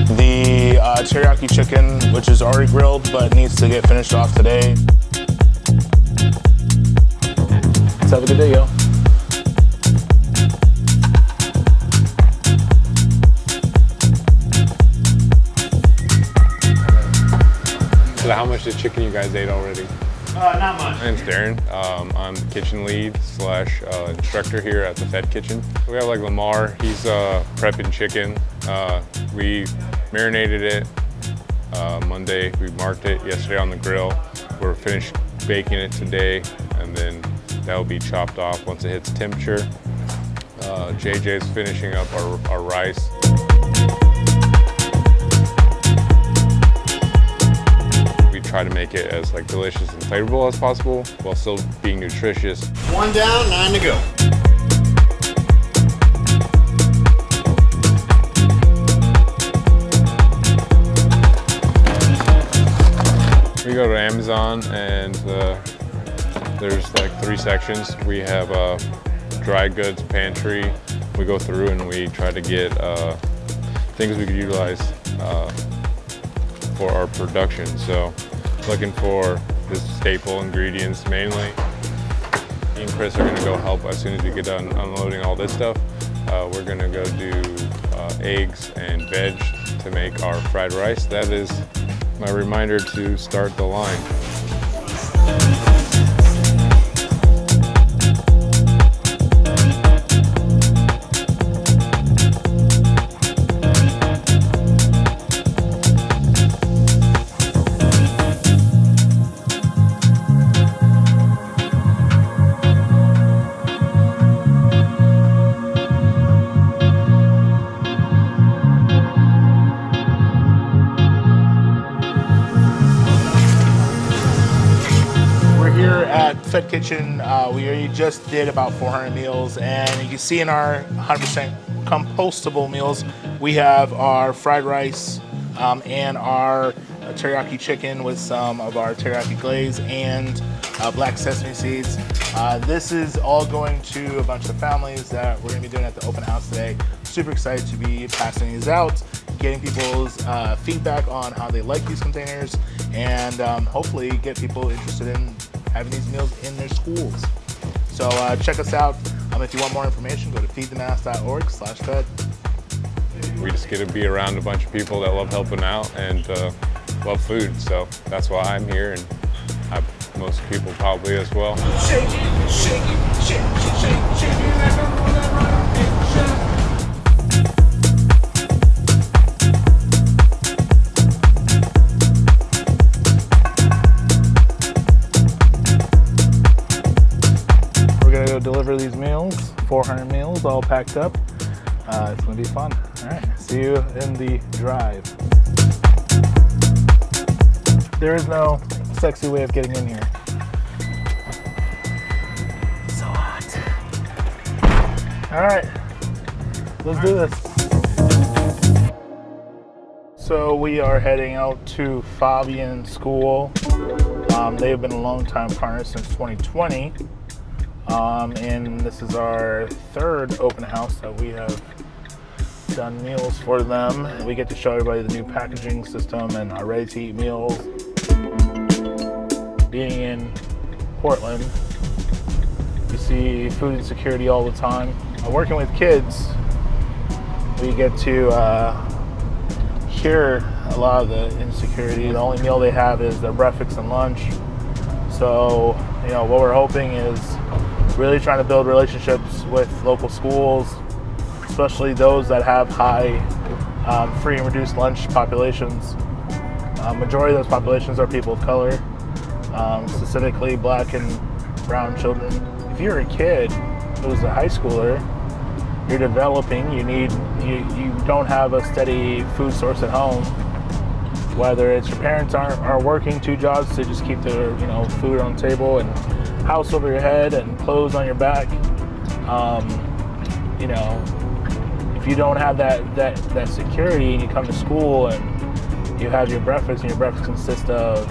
The teriyaki chicken, which is already grilled but needs to get finished off today. Let's have a good day, yo. So how much of chicken you guys ate already? Not much. My name's Darren. I'm the kitchen lead / instructor here at the Fed Kitchen. We have like Lamar, he's prepping chicken. We marinated it Monday, we marked it yesterday on the grill. We're finished baking it today, and then that will be chopped off once it hits temperature. JJ's finishing up our rice. Try to make it as delicious and flavorful as possible while still being nutritious. 1 down, 9 to go. We go to Amazon and there's 3 sections. We have dry goods pantry. We go through and we try to get things we could utilize for our production. So looking for the staple ingredients mainly. Me and Chris are gonna go help as soon as we get done unloading all this stuff. We're gonna go do eggs and veg to make our fried rice. That is my reminder to start the line. Fed Kitchen, we already just did about 400 meals, and you can see in our 100% compostable meals, we have our fried rice and our teriyaki chicken with some of our teriyaki glaze and black sesame seeds. This is all going to a bunch of families that we're going to be doing at the open house today. Super excited to be passing these out, getting people's feedback on how they like these containers, and hopefully get people interested in having these meals in their schools. So check us out. If you want more information, go to feedthemass.org/fed. We just get to be around a bunch of people that love helping out and love food. So that's why I'm here, and most people probably as well. Shake it, shake it, shake it, shake it, shake it like a roller. Deliver these meals, 400 meals all packed up. It's gonna be fun. All right, see you in the drive. There is no sexy way of getting in here. So hot. All right, let's do this. So we are heading out to Faubion School. They have been a long-time partner since 2020. And this is our 3rd open house that we have done meals for them. We get to show everybody the new packaging system and our ready-to-eat meals. Being in Portland, you see food insecurity all the time. Working with kids, we get to hear a lot of the insecurity. The only meal they have is their breakfast and lunch. So, what we're hoping is really trying to build relationships with local schools, especially those that have high free and reduced lunch populations. Majority of those populations are people of color, specifically black and brown children. If you're a kid who's a high schooler, you're developing, you don't have a steady food source at home, whether it's your parents are working 2 jobs to just keep their food on the table and house over your head and clothes on your back. If you don't have that security and you come to school and you have your breakfast, and your breakfast consists of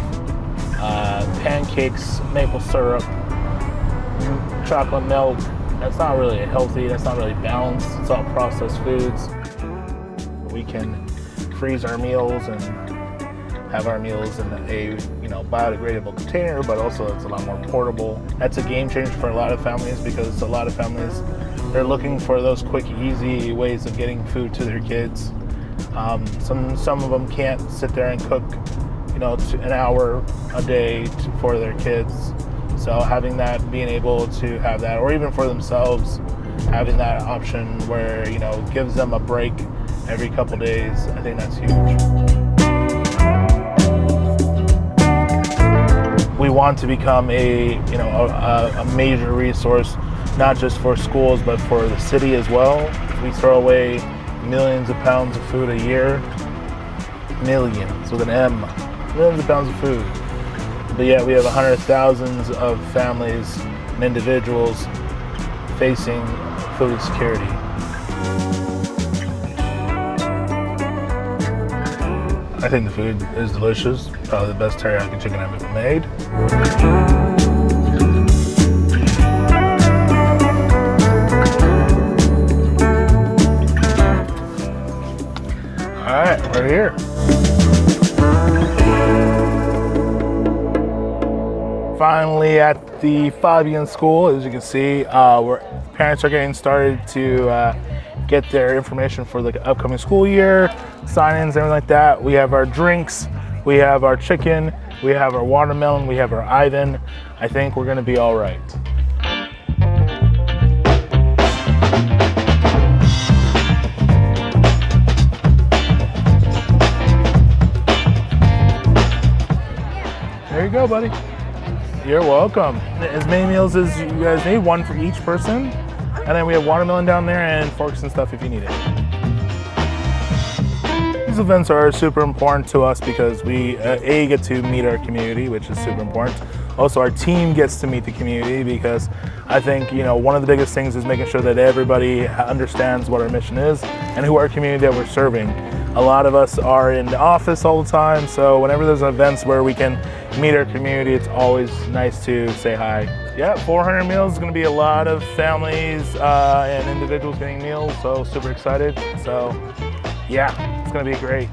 pancakes, maple syrup, chocolate milk, that's not really healthy, that's not really balanced, it's all processed foods. We can freeze our meals and have our meals in a biodegradable container, but also it's a lot more portable. That's a game changer for a lot of families, because a lot of families, they're looking for those quick, easy ways of getting food to their kids. Some of them can't sit there and cook, an hour a day for their kids. So having that, being able to have that, or even for themselves, having that option where gives them a break every couple days, I think that's huge. We want to become a major resource, not just for schools, but for the city as well. We throw away millions of pounds of food a year. Millions, with an M. Millions of pounds of food. But yet we have hundreds of thousands of families and individuals facing food insecurity. I think the food is delicious. Probably the best teriyaki chicken I've ever made. All right, we're here. Finally at the Faubion School, as you can see, parents are getting started to get their information for the upcoming school year, sign-ins, everything like that. We have our drinks, we have our chicken, we have our watermelon, we have our Ivan. I think we're gonna be all right. There you go, buddy. You're welcome. As many meals as you guys need, one for each person. And then we have watermelon down there and forks and stuff if you need it. These events are super important to us because we, get to meet our community, which is super important. Also, our team gets to meet the community because I think, one of the biggest things is making sure that everybody understands what our mission is and who our community that we're serving. A lot of us are in the office all the time, so whenever there's events where we can meet our community, it's always nice to say hi. Yeah, 400 meals is going to be a lot of families and individuals getting meals, so super excited. So yeah, it's going to be great.